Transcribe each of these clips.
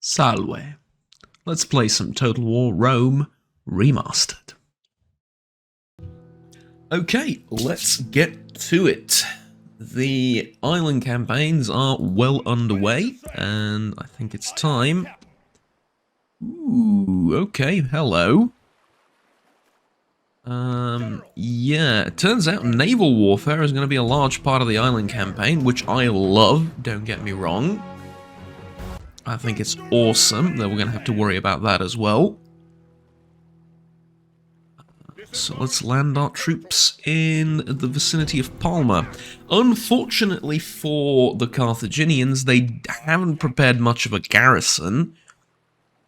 Salve. Let's play some Total War Rome Remastered. Okay, let's get to it. The island campaigns are well underway, and I think it's time. Ooh, okay, hello. Yeah, it turns out naval warfare is going to be a large part of the island campaign, which I love, don't get me wrong. I think it's awesome that we're going to have to worry about that as well. So let's land our troops in the vicinity of Palma. Unfortunately for the Carthaginians, they haven't prepared much of a garrison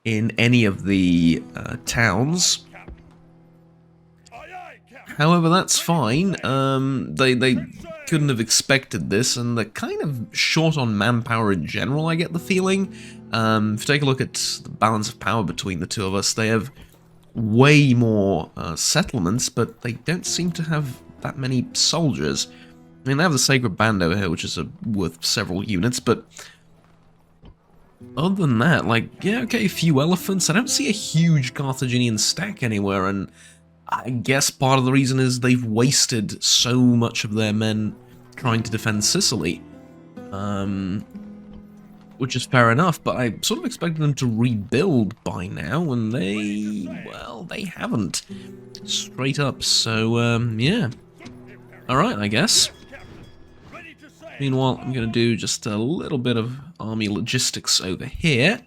in any of the towns. However, that's fine. They couldn't have expected this, and they're kind of short on manpower in general, I get the feeling. If you take a look at the balance of power between the two of us, they have way more settlements, but they don't seem to have that many soldiers. I mean, they have the Sacred Band over here, which is worth several units, but other than that, like, yeah, okay, a few elephants. I don't see a huge Carthaginian stack anywhere, and I guess part of the reason is they've wasted so much of their men trying to defend Sicily. Which is fair enough, but I sort of expected them to rebuild by now, and they haven't. Straight up, so, yeah. Alright, I guess. Meanwhile, I'm going to do just a little bit of army logistics over here.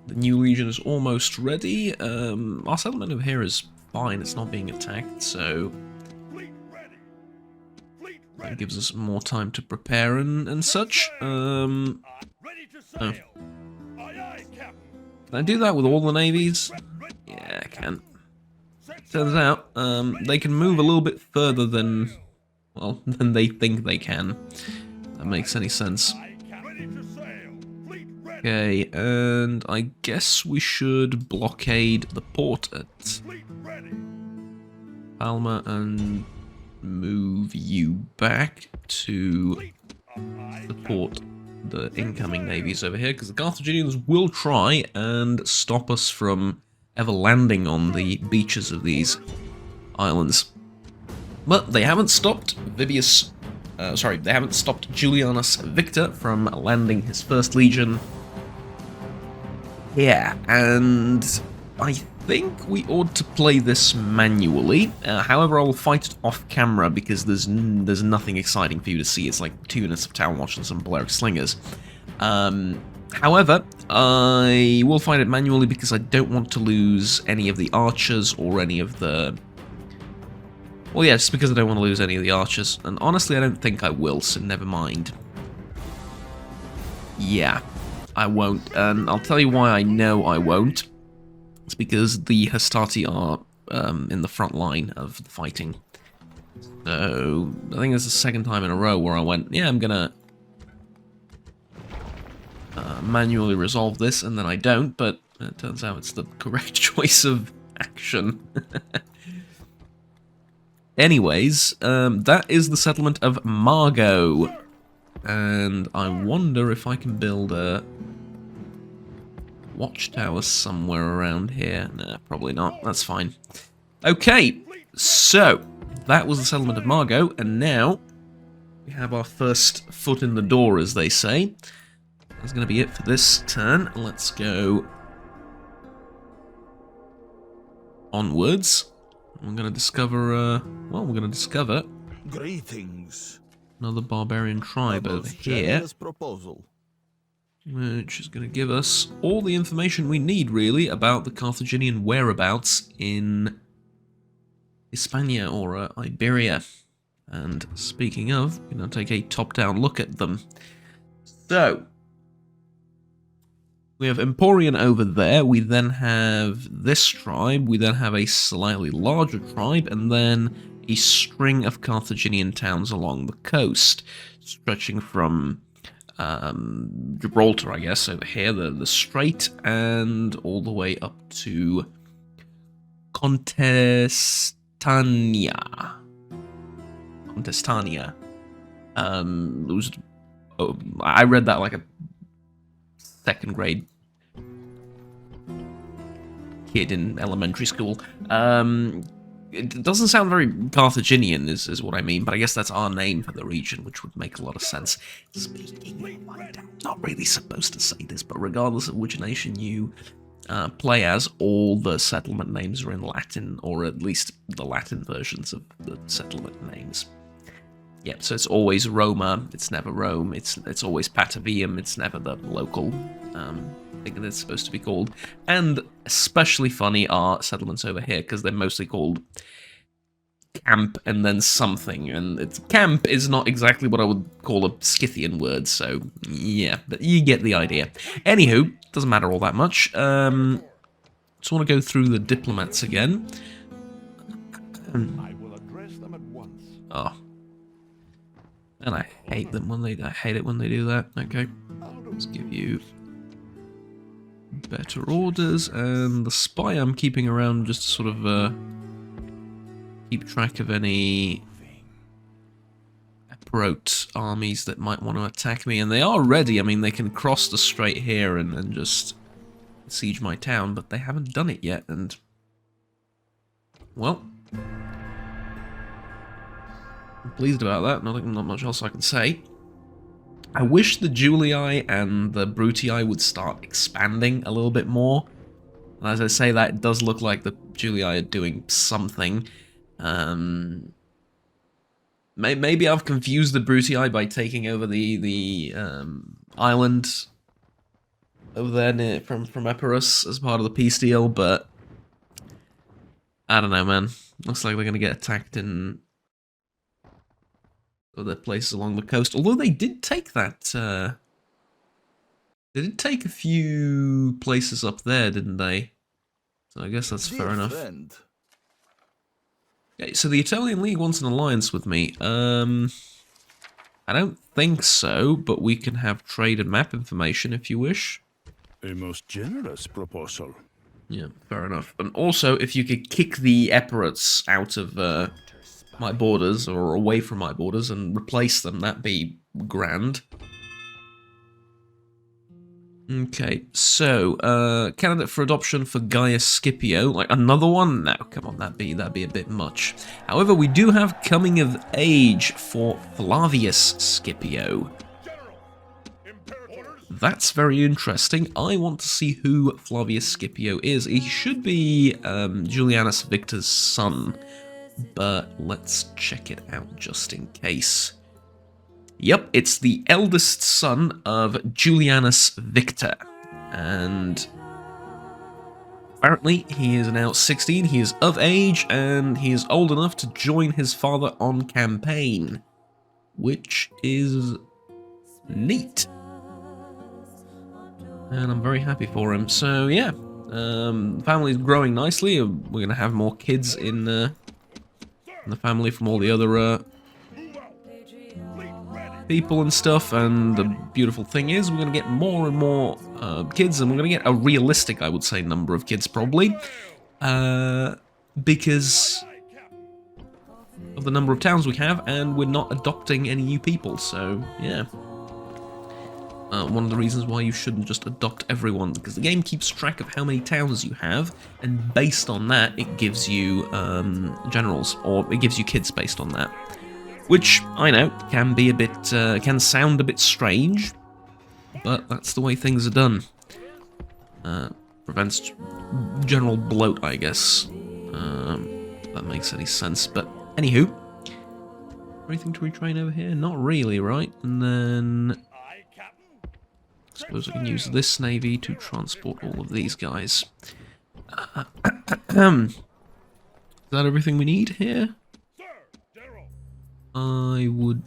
The new legion is almost ready. Our settlement over here is fine, it's not being attacked, so that gives us more time to prepare and such. Oh. Can I do that with all the navies? Yeah, I can. Turns out, they can move a little bit further than, well, than they think they can. If that makes any sense. Okay, and I guess we should blockade the port at Palma and move you back to support the incoming navies over here, because the Carthaginians will try and stop us from ever landing on the beaches of these islands. But they haven't stopped they haven't stopped Julianus Victor from landing his first legion. Yeah, and I think we ought to play this manually. However, I will fight it off camera because there's nothing exciting for you to see. It's like 2 minutes of Town Watch and some Balearic Slingers. However, I will fight it manually because I don't want to lose any of the archers or any of the... Well, yeah, just because I don't want to lose any of the archers. And honestly, I don't think I will, so never mind. Yeah, I won't. And I'll tell you why I know I won't. It's because the Hastati are in the front line of the fighting. So, I think it's the second time in a row where I went, yeah, I'm gonna manually resolve this, and then I don't, but it turns out it's the correct choice of action. Anyways, that is the settlement of Margo, and I wonder if I can build a watchtower somewhere around here. Nah, probably not. That's fine. Okay, so that was the settlement of Margo, and now we have our first foot in the door, as they say. That's going to be it for this turn. Let's go onwards. We're going to discover, well, we're going to discover Greetings. Another barbarian tribe over here, which is going to give us all the information we need, really, about the Carthaginian whereabouts in Hispania or Iberia. And speaking of, we're going to take a top-down look at them. So, we have Emporion over there, we then have this tribe, we then have a slightly larger tribe, and then a string of Carthaginian towns along the coast, stretching from Gibraltar, I guess, over here, the strait, and all the way up to Contestania. I read that like a second grade kid in elementary school. It doesn't sound very Carthaginian, is what I mean, but I guess that's our name for the region, which would make a lot of sense. Speaking of mind, I'm not really supposed to say this, but regardless of which nation you play as, all the settlement names are in Latin, or at least the Latin versions of the settlement names. Yep, so it's always Roma, it's never Rome, it's always Patavium, it's never the local thing that it's supposed to be called. And especially funny are settlements over here, because they're mostly called camp and then something, and camp is not exactly what I would call a Scythian word, so yeah, but you get the idea. Anywho, doesn't matter all that much. Just want to go through the diplomats again. I will address them at once. Oh. And I hate them when I hate it when they do that. Okay. Let's give you better orders, and the spy I'm keeping around just to sort of keep track of any Epirote armies that might want to attack me. And they are ready. I mean, they can cross the strait here and just siege my town, but they haven't done it yet, and well, I'm pleased about that. Not much else I can say. I wish the Julii and the Brutii would start expanding a little bit more. And as I say that, it does look like the Julii are doing something. Maybe I've confused the Brutii by taking over the island over there from Epirus as part of the peace deal, but I don't know, man. Looks like they're going to get attacked in other places along the coast. Although they did take that, they did take a few places up there, didn't they? So I guess that's fair enough. Okay, so the Italian League wants an alliance with me. I don't think so, but we can have trade and map information if you wish. A most generous proposal. Yeah, fair enough. And also, if you could kick the Epirotes out of my borders, or away from my borders, and replace them, that'd be grand. Okay, so, candidate for adoption for Gaius Scipio. Like, another one? No, come on, that'd be a bit much. However, we do have coming of age for Flavius Scipio. That's very interesting. I want to see who Flavius Scipio is. He should be Julianus Victor's son, but let's check it out just in case. Yep, it's the eldest son of Julianus Victor, and apparently he is now 16, he is of age, and he is old enough to join his father on campaign, which is neat. And I'm very happy for him. So yeah, family's growing nicely. We're going to have more kids in the family from all the other people and stuff, and the beautiful thing is we're going to get more and more kids, and we're going to get a realistic, I would say, number of kids probably, because of the number of towns we have, and we're not adopting any new people, so yeah. One of the reasons why you shouldn't just adopt everyone, because the game keeps track of how many towns you have, and based on that it gives you generals, or it gives you kids based on that. Which, I know, can be a bit, can sound a bit strange, but that's the way things are done. Prevents general bloat, I guess. If that makes any sense, but anywho. Anything to retrain over here? Not really, right? And then I suppose I can use this navy to transport all of these guys. Is that everything we need here? I would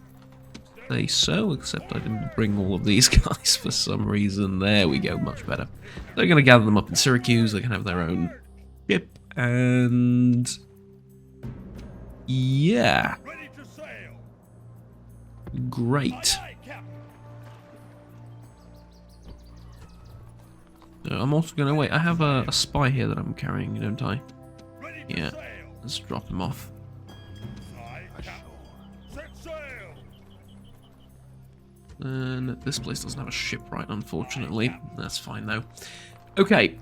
say so, except I didn't bring all of these guys for some reason. There we go, much better. They're going to gather them up in Syracuse, they can have their own ship, and yeah. Great. So I'm also going to wait, I have a spy here that I'm carrying, don't I? Yeah, let's drop him off. And this place doesn't have a shipwright, unfortunately. That's fine, though. Okay,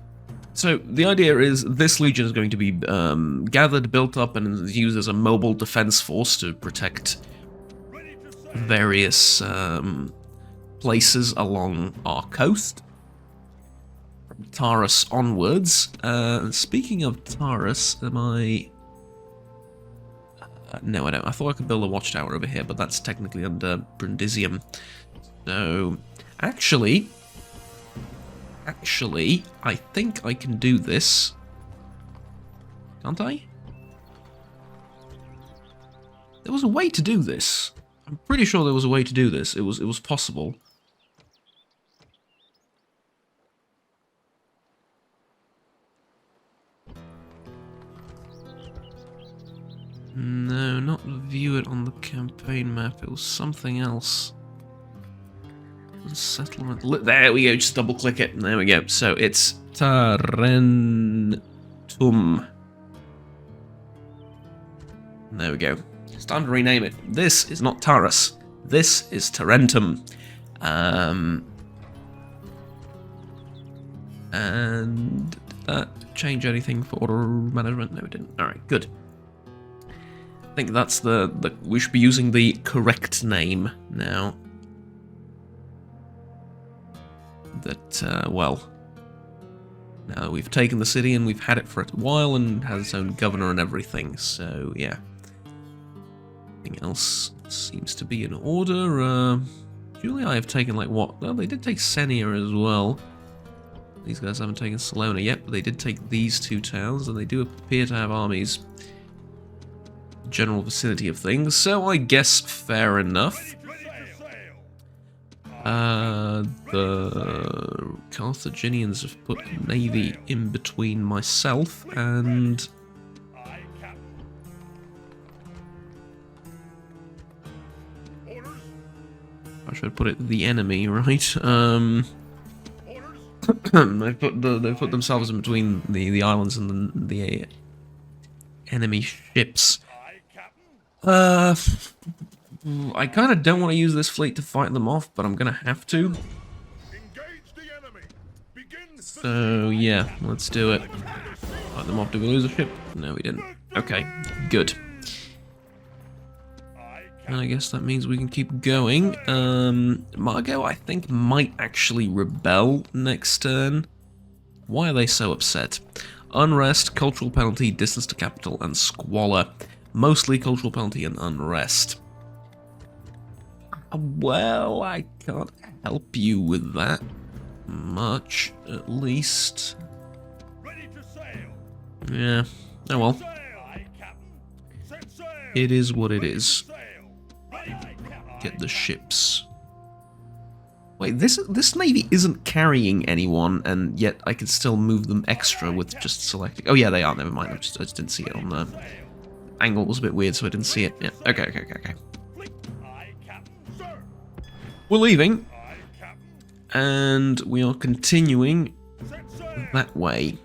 so the idea is this legion is going to be gathered, built up, and used as a mobile defense force to protect various places along our coast. From Taurus onwards. Speaking of Taurus, am I... no, I don't. I thought I could build a watchtower over here, but that's technically under Brundisium. So, actually, I think I can do this. Can't I? There was a way to do this. I'm pretty sure there was a way to do this. It was possible. No, not view it on the campaign map. It was something else. Settlement. There we go. Just double click it. There we go. So it's Tarentum. There we go. It's time to rename it. This is not Taurus. This is Tarentum. And did that change anything for order management? No, it didn't. All right, good. I think that's the we should be using the correct name now. That, well, now we've taken the city and we've had it for a while and has its own governor and everything, so yeah. Anything else seems to be in order. Julia, I have taken, like, what? Well, they did take Senia as well. These guys haven't taken Salona yet, but they did take these two towns, and they do appear to have armies in the general vicinity of things, so I guess fair enough. The Carthaginians have put a navy in between myself and... I should put it the enemy, right? They've put themselves in between the islands and the enemy ships. I kind of don't want to use this fleet to fight them off, but I'm going to have to. So, yeah, let's do it. Fight them off. Did we lose a ship? No, we didn't. Okay, good. And I guess that means we can keep going. Margot, I think, might actually rebel next turn. Why are they so upset? Unrest, cultural penalty, distance to capital, and squalor. Mostly cultural penalty and unrest. Well, I can't help you with that much, at least. Yeah, oh well. It is what it is. Get the ships. Wait, this navy isn't carrying anyone, and yet I can still move them extra with just selecting. Oh yeah, they are. Never mind. I just didn't see it on the angle. Was a bit weird, so I didn't see it. Yeah. Okay. We're leaving, and we are continuing that way.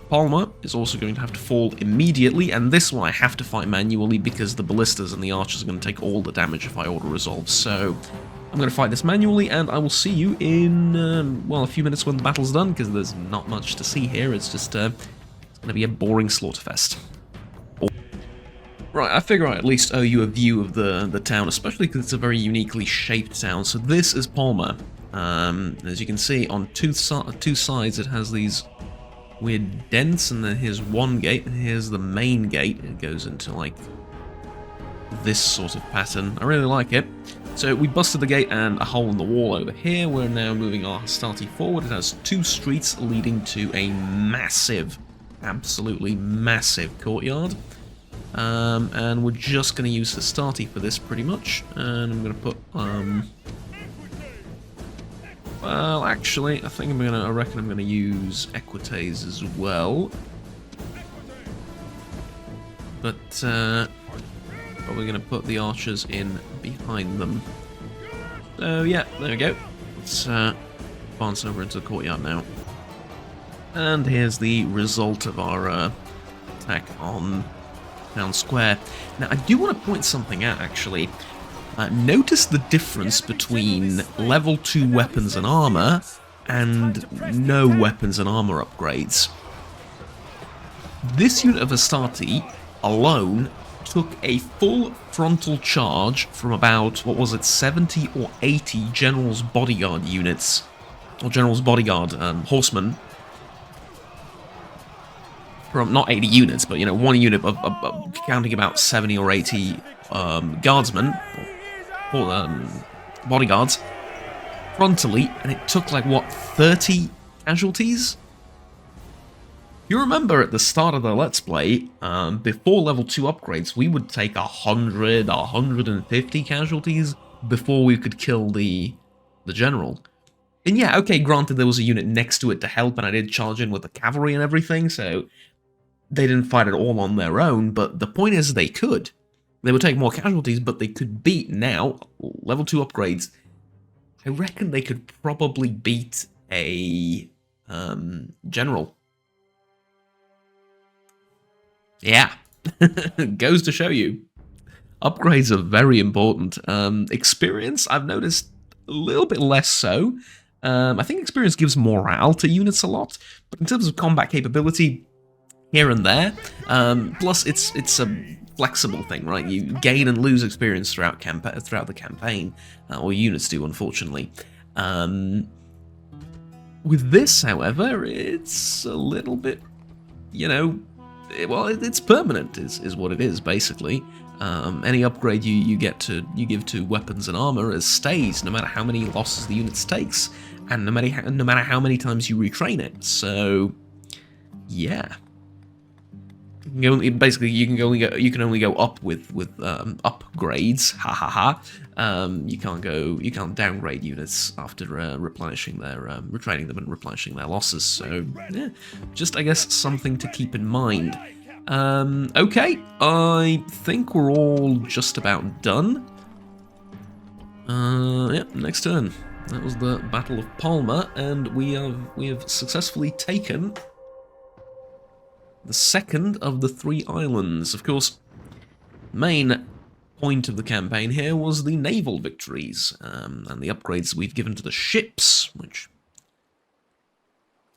Palma is also going to have to fall immediately, and this one I have to fight manually because the ballistas and the archers are going to take all the damage if I auto resolve. So I'm going to fight this manually, and I will see you in, well, a few minutes when the battle's done, because there's not much to see here. It's just it's going to be a boring slaughterfest. Right, I figure I at least owe you a view of the town, especially because it's a very uniquely shaped town. So this is Palma. As you can see, on two sides it has these weird dents, and then here's one gate, and here's the main gate. It goes into, like, this sort of pattern. I really like it. So we busted the gate and a hole in the wall over here. We're now moving our hastati forward. It has two streets leading to a massive, absolutely massive courtyard. And we're just going to use hastati for this pretty much. And I'm going to put, well, actually, I reckon I'm going to use equites as well. But, probably going to put the archers in behind them. So, yeah, there we go. Let's advance over into the courtyard now. And here's the result of our attack on Town Square. Now, I do want to point something out, actually. Notice the difference between level 2 weapons and armor and no weapons and armor upgrades. This unit of Astarte alone took a full frontal charge from about, what was it, 70 or 80 General's Bodyguard units, or General's Bodyguard horsemen. From not 80 units, but, you know, one unit of counting about 70 or 80 guardsmen, or bodyguards, frontally, and it took, like, what, 30 casualties? You remember at the start of the Let's Play, before level 2 upgrades, we would take 100, 150 casualties before we could kill the general. And yeah, okay, granted there was a unit next to it to help, and I did charge in with the cavalry and everything, so they didn't fight it all on their own, but the point is they could. They would take more casualties, but they could beat now, level 2 upgrades. I reckon they could probably beat a general. Yeah, goes to show you. Upgrades are very important. Experience, I've noticed a little bit less so. I think experience gives morale to units a lot, but in terms of combat capability, here and there. Plus, it's a flexible thing, right? You gain and lose experience throughout the campaign, or units do, unfortunately. With this, however, it's a little bit, you know, well, it's permanent, is what it is, basically. Any upgrade you give to weapons and armor stays, no matter how many losses the unit takes, and no matter how many times you retrain it. So, yeah. Basically, you can only go up with upgrades. Ha ha ha. You can't downgrade units after retraining them and replenishing their losses. So yeah, just I guess something to keep in mind. Okay, I think we're all just about done. Yeah, next turn. That was the Battle of Palma, and we have successfully taken the second of the 3 islands. Of course, main point of the campaign here was the naval victories, and the upgrades we've given to the ships, which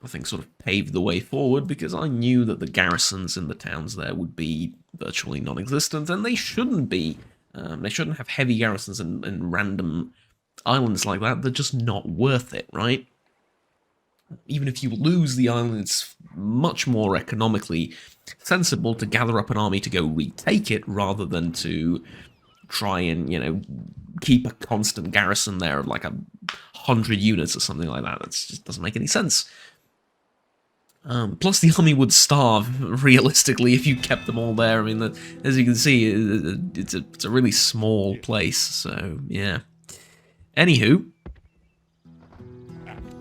I think sort of paved the way forward, because I knew that the garrisons in the towns there would be virtually non-existent, and they shouldn't be. They shouldn't have heavy garrisons in random islands like that. They're just not worth it, right? Even if you lose the island, it's much more economically sensible to gather up an army to go retake it, rather than to try and, you know, keep a constant garrison there of like 100 units or something like that. That just doesn't make any sense. Plus, the army would starve, realistically, if you kept them all there. I mean, as you can see, it's a really small place, so yeah. Anywho,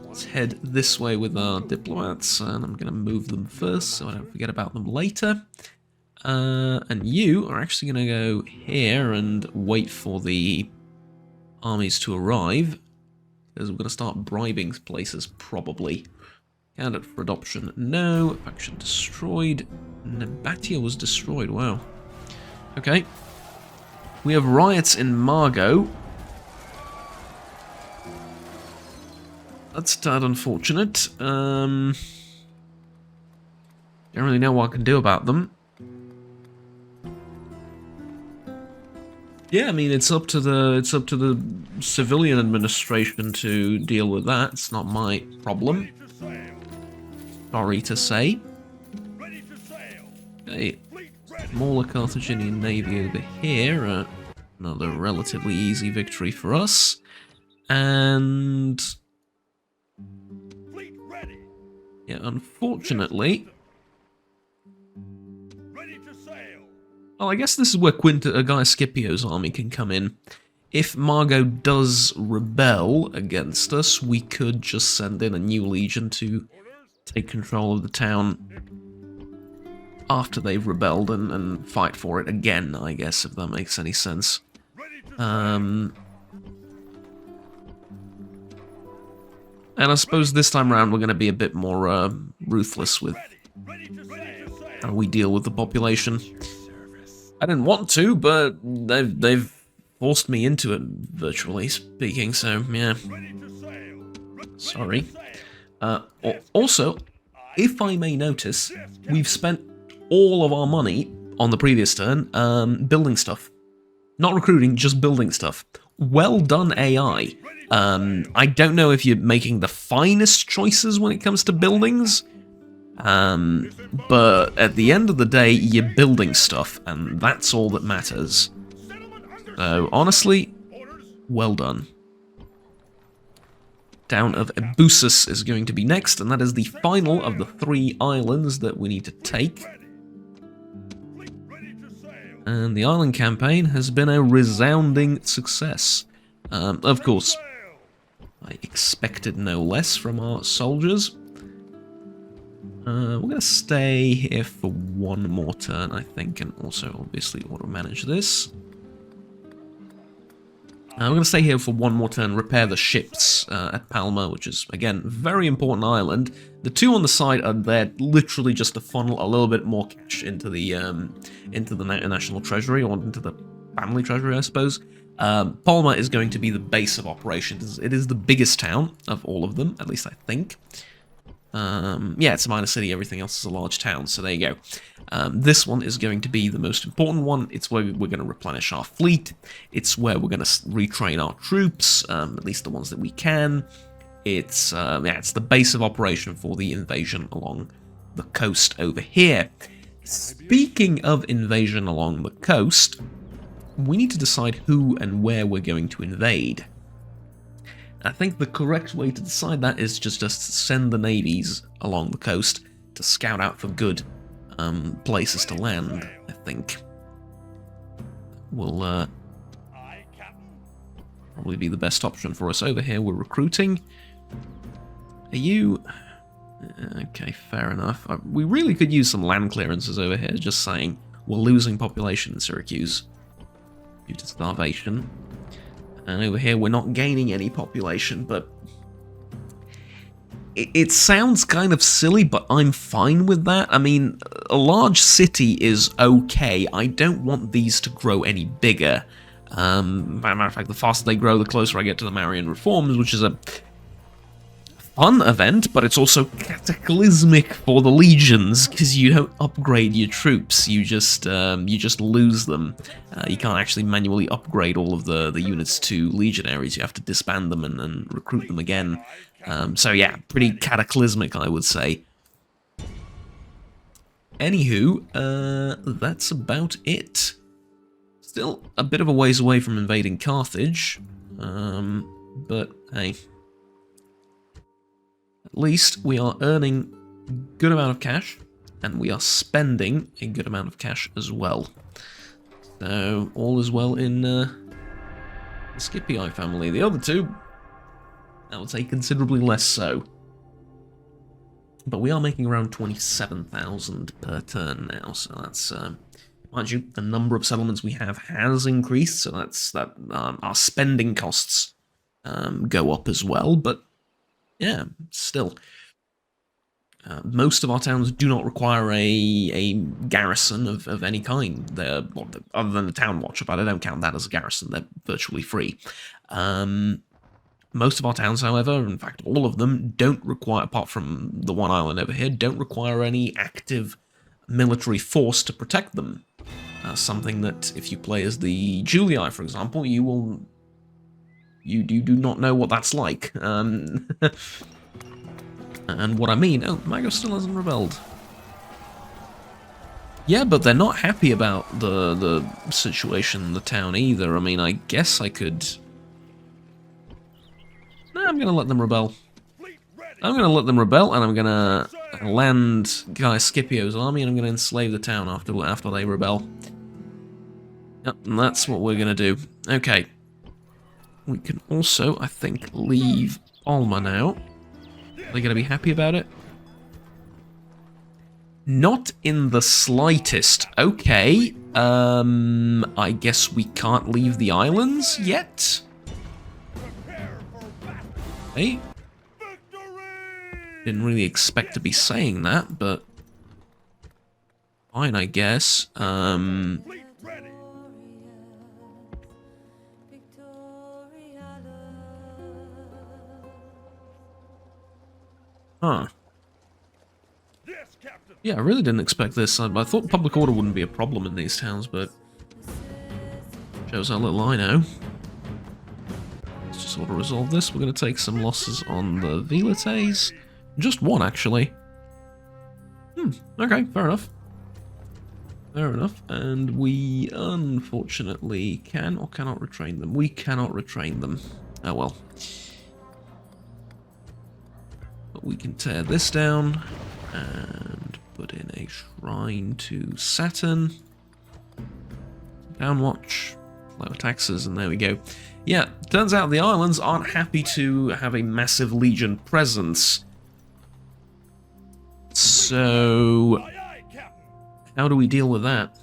let's head this way with our diplomats, and I'm going to move them first so I don't forget about them later. And you are actually going to go here and wait for the armies to arrive, because we're going to start bribing places, probably. Candidate for adoption, no. Faction destroyed. Nabatea was destroyed, wow. Okay. We have riots in Margot. That's tad unfortunate. Don't really know what I can do about them. Yeah, I mean it's up to the civilian administration to deal with that. It's not my problem. Sorry to say. Okay, smaller Carthaginian navy over here. Another relatively easy victory for us. And yeah, unfortunately. Well, I guess this is where Gaius Scipio's army can come in. If Margot does rebel against us, we could just send in a new legion to take control of the town after they've rebelled and fight for it again, I guess, if that makes any sense. And I suppose this time around we're going to be a bit more ruthless with how we deal with the population. I didn't want to, but they've forced me into it, virtually speaking, so yeah. Sorry. Also, if I may notice, we've spent all of our money on the previous turn building stuff. Not recruiting, just building stuff. Well done, AI. I don't know if you're making the finest choices when it comes to buildings, but at the end of the day, you're building stuff, and that's all that matters. So, honestly, well done. Town of Ebusus is going to be next, and that is the final of the 3 islands that we need to take. And the island campaign has been a resounding success. Of course, I expected no less from our soldiers. We're going to stay here for one more turn, I think, and also obviously auto-manage this. We're going to stay here for one more turn, repair the ships at Palma, which is, again, a very important island. The 2 on the side are there literally just to funnel a little bit more cash into the national treasury, or into the family treasury, I suppose. Palma is going to be the base of operations. It is the biggest town of all of them, at least I think. Yeah, it's a minor city, everything else is a large town, so there you go. This one is going to be the most important one. It's where we're going to replenish our fleet. It's where we're going to retrain our troops, at least the ones that we can. It's the base of operation for the invasion along the coast over here. Speaking of invasion along the coast, we need to decide who and where we're going to invade. I think the correct way to decide that is just to send the navies along the coast to scout out for good places to land, I think. Will probably be the best option for us. Over here, we're recruiting. Are you... Okay, fair enough. We really could use some land clearances over here, just saying. We're losing population in Syracuse due to starvation. And over here, we're not gaining any population, but it sounds kind of silly, but I'm fine with that. I mean, a large city is okay. I don't want these to grow any bigger. Matter of fact, the faster they grow, the closer I get to the Marian Reforms, which is a fun event, but it's also cataclysmic for the legions, because you don't upgrade your troops, you just lose them. You can't actually manually upgrade all of the units to legionaries, you have to disband them and recruit them again. So yeah, pretty cataclysmic, I would say. Anywho, that's about it. Still a bit of a ways away from invading Carthage, but hey. At least we are earning a good amount of cash, and we are spending a good amount of cash as well. So, all is well in the Scipii family. The other 2, I would say considerably less so. But we are making around 27,000 per turn now, so that's... mind you, the number of settlements we have has increased, so our spending costs go up as well, but yeah, still. Most of our towns do not require a garrison of any kind. They're, well, other than the town watch, but I don't count that as a garrison. They're virtually free. Most of our towns, however, in fact all of them, don't require, apart from the one island over here, don't require any active military force to protect them. Something that, if you play as the Julii, for example, you do not know what that's like. And what I mean... Oh, Mago still hasn't rebelled. Yeah, but they're not happy about the situation in the town either. I mean, I guess I could... Nah, I'm going to let them rebel. I'm going to let them rebel, and I'm going to land Guy Scipio's army, and I'm going to enslave the town after they rebel. Yep, and that's what we're going to do. Okay. We can also, I think, leave Alma now. Are they going to be happy about it? Not in the slightest. Okay. I guess we can't leave the islands yet? Hey? Didn't really expect to be saying that, but... Fine, I guess. Huh. Yes, Captain. Yeah, I really didn't expect this. I thought public order wouldn't be a problem in these towns, but shows how little I know. Let's just sort of resolve this. We're going to take some losses on the Velites. Just one, actually. Okay, fair enough. Fair enough. And we unfortunately can or cannot retrain them. We cannot retrain them. Oh well. But we can tear this down and put in a shrine to Saturn. Downwatch, lower taxes, and there we go. Yeah, turns out the islands aren't happy to have a massive legion presence. So, Aye, aye, Captain. how do we deal with that?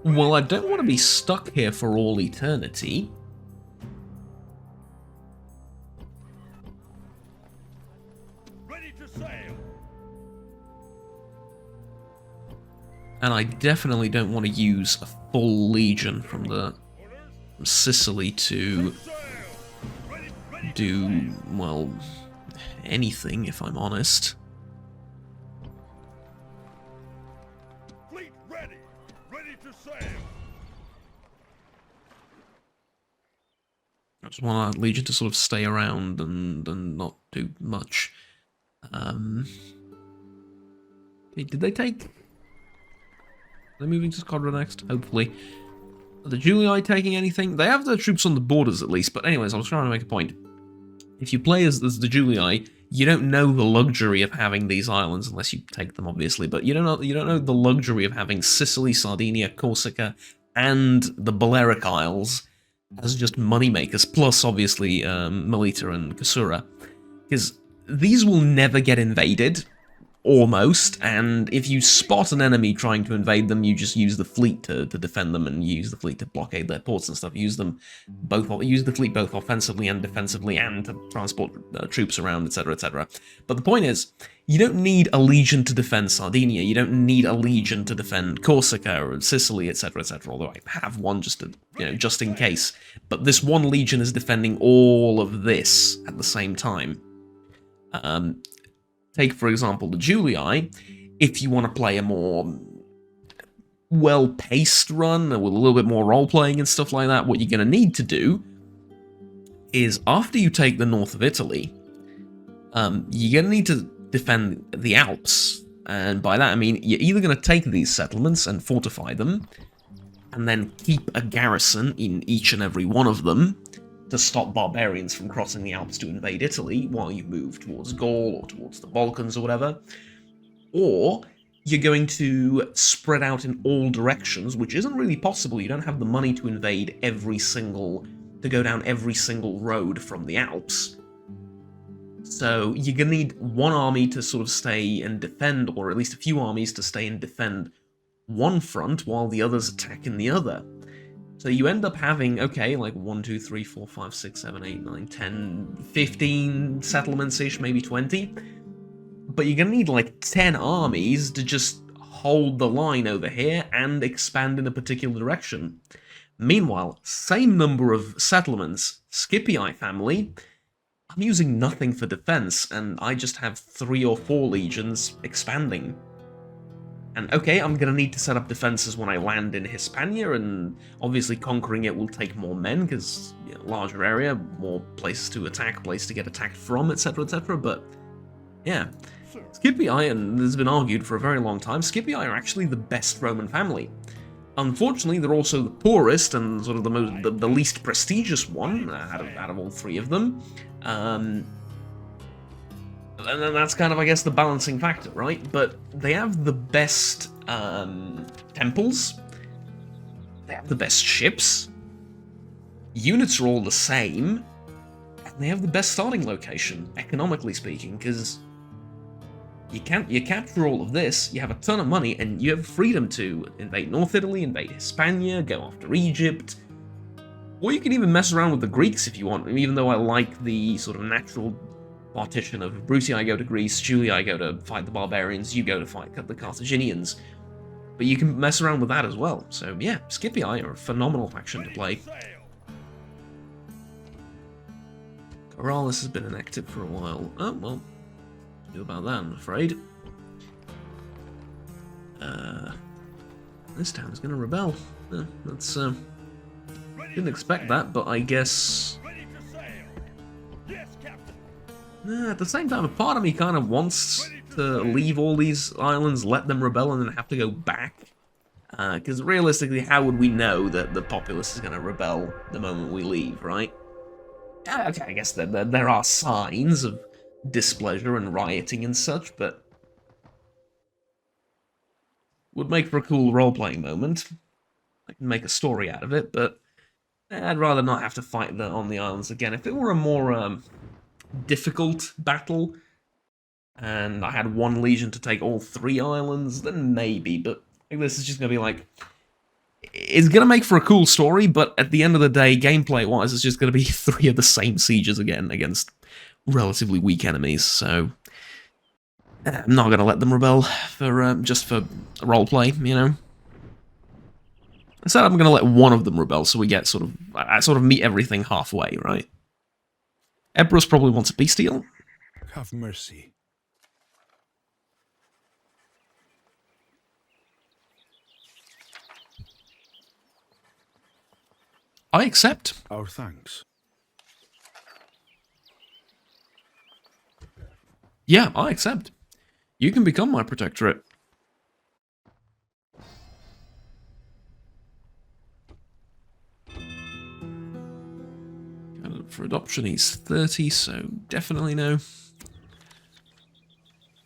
Well, I don't want to be stuck here for all eternity. Ready to sail. And I definitely don't want to use a full legion from Sicily to Sail. Ready do, well, anything, if I'm honest. Fleet ready. Ready to sail. I just want our legion to sort of stay around and not do much. Okay, did they take... Are they moving to Squadron next? Hopefully. Are the Julii taking anything? They have their troops on the borders at least, but anyways, I was trying to make a point. If you play as the Julii, you don't know the luxury of having these islands, unless you take them, obviously, but you don't know the luxury of having Sicily, Sardinia, Corsica, and the Balearic Isles as just moneymakers, plus, obviously, Melita and Cassura. Because these will never get invaded, almost, and if you spot an enemy trying to invade them, you just use the fleet to defend them, and use the fleet to blockade their ports and stuff. Use the fleet both offensively and defensively, and to transport troops around, etc., etc. But the point is, you don't need a legion to defend Sardinia. You don't need a legion to defend Corsica or Sicily, etc., etc. Although I have one just just in case. But this one legion is defending all of this at the same time. Take, for example, the Julii. If you want to play a more well-paced run, with a little bit more role-playing and stuff like that, what you're going to need to do is, after you take the north of Italy, you're going to need to defend the Alps. And by that I mean, you're either going to take these settlements and fortify them, and then keep a garrison in each and every one of them, to stop barbarians from crossing the Alps to invade Italy while you move towards Gaul or towards the Balkans or whatever. Or you're going to spread out in all directions, which isn't really possible. You don't have the money to invade to go down every single road from the Alps. So you're going to need one army to sort of stay and defend, or at least a few armies to stay and defend one front while the others attack in the other. So you end up having, okay, like 1, 2, 3, 4, 5, 6, 7, 8, 9, 10, 15 settlements-ish, maybe 20. But you're going to need like 10 armies to just hold the line over here and expand in a particular direction. Meanwhile, same number of settlements, Scipii family, I'm using nothing for defense, and I just have 3 or 4 legions expanding. And okay, I'm going to need to set up defenses when I land in Hispania, and obviously conquering it will take more men, because larger area, more places to attack, place to get attacked from, etc., etc., but yeah. Scipii, and this has been argued for a very long time, Scipii are actually the best Roman family. Unfortunately, they're also the poorest and sort of the least prestigious one out of all 3 of them. And then that's kind of, I guess, the balancing factor, right? But they have the best temples, they have the best ships, units are all the same, and they have the best starting location, economically speaking, because you capture all of this, you have a ton of money, and you have freedom to invade North Italy, invade Hispania, go after Egypt, or you can even mess around with the Greeks if you want, even though I like the sort of natural partition of Brutii go to Greece, Julii go to fight the barbarians, you go to fight the Carthaginians. But you can mess around with that as well. So yeah, Scipii are a phenomenal faction to Ready play. to sail. Corrales has been inactive for a while. Oh, well, do about that, I'm afraid. This town is going to rebel. That's, Ready didn't to expect sail. that, but I guess... Ready to sail. Yes, Captain. At the same time, a part of me kind of wants to leave all these islands, let them rebel, and then have to go back. Because realistically, how would we know that the populace is going to rebel the moment we leave, right? Okay, I guess there are signs of displeasure and rioting and such, but would make for a cool role-playing moment. I can make a story out of it, but I'd rather not have to fight on the islands again. If it were a more difficult battle, and I had one legion to take all 3 islands, then maybe, but I think this is just going to be like... It's going to make for a cool story, but at the end of the day, gameplay-wise, it's just going to be 3 of the same sieges again against relatively weak enemies, so... I'm not going to let them rebel for just for roleplay, you know? Instead, I'm going to let one of them rebel, so we get I sort of meet everything halfway, right? Ebrus probably wants a peace deal. Have mercy. I accept. Our thanks. Yeah, I accept. You can become my protectorate. Candidate for adoption, he's 30, so definitely no.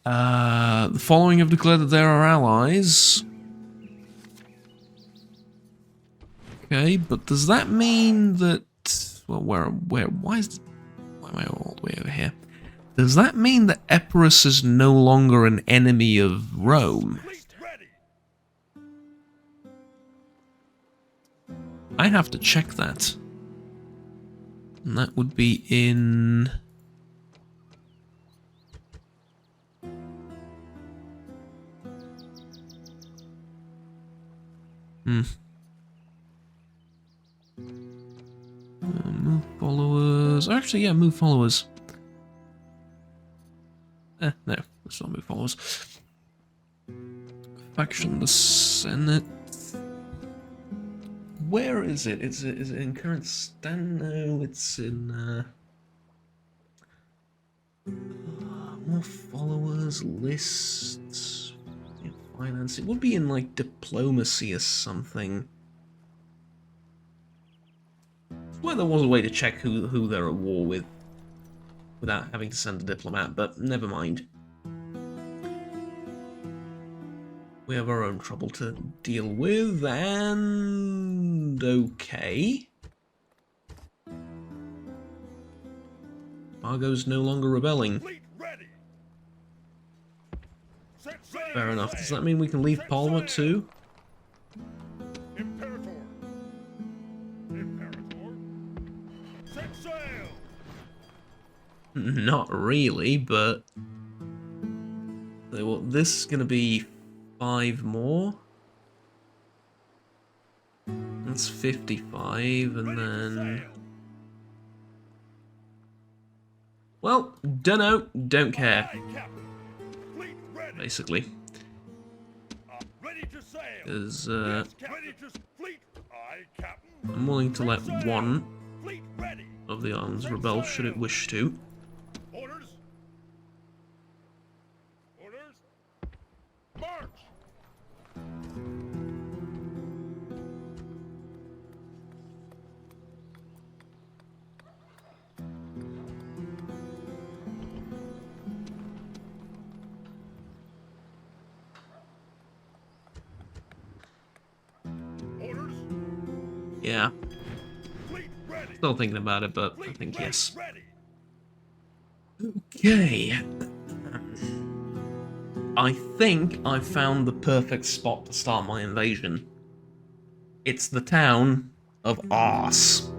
The following have declared that they're our allies. Okay, but does that mean that... Well, why am I all the way over here? Does that mean that Epirus is no longer an enemy of Rome? Fleet ready. I have to check that. And that would be in... Move followers. Actually, yeah, move followers. No, let's not move followers. Faction the Senate. Where is it? Is it in current stand? No, it's in more followers, lists, yeah, finance. It would be in like diplomacy or something. Well, there was a way to check who they're at war with without having to send a diplomat, but never mind. We have our own trouble to deal with, and... okay. Argo's no longer rebelling. Fleet ready. Set sail. Fair enough. Does that mean we can leave Palma too? Imperator. Imperator. Set sail. Not really, but... Well, this is going to be 5 more. That's 55, and Ready to then... sail. Well, dunno, don't care, Aye, Captain. Fleet ready. basically. Ready to sail. Because, Yes, Captain. Ready to fleet. Aye, Captain. I'm willing to let Set sail. one Fleet ready. of the islands rebel should it wish to. Orders. Orders. March. Orders. Yeah, Fleet ready. still thinking about it, but I Fleet think ready, yes. Ready. Okay. I think I found the perfect spot to start my invasion. It's the town of Ars.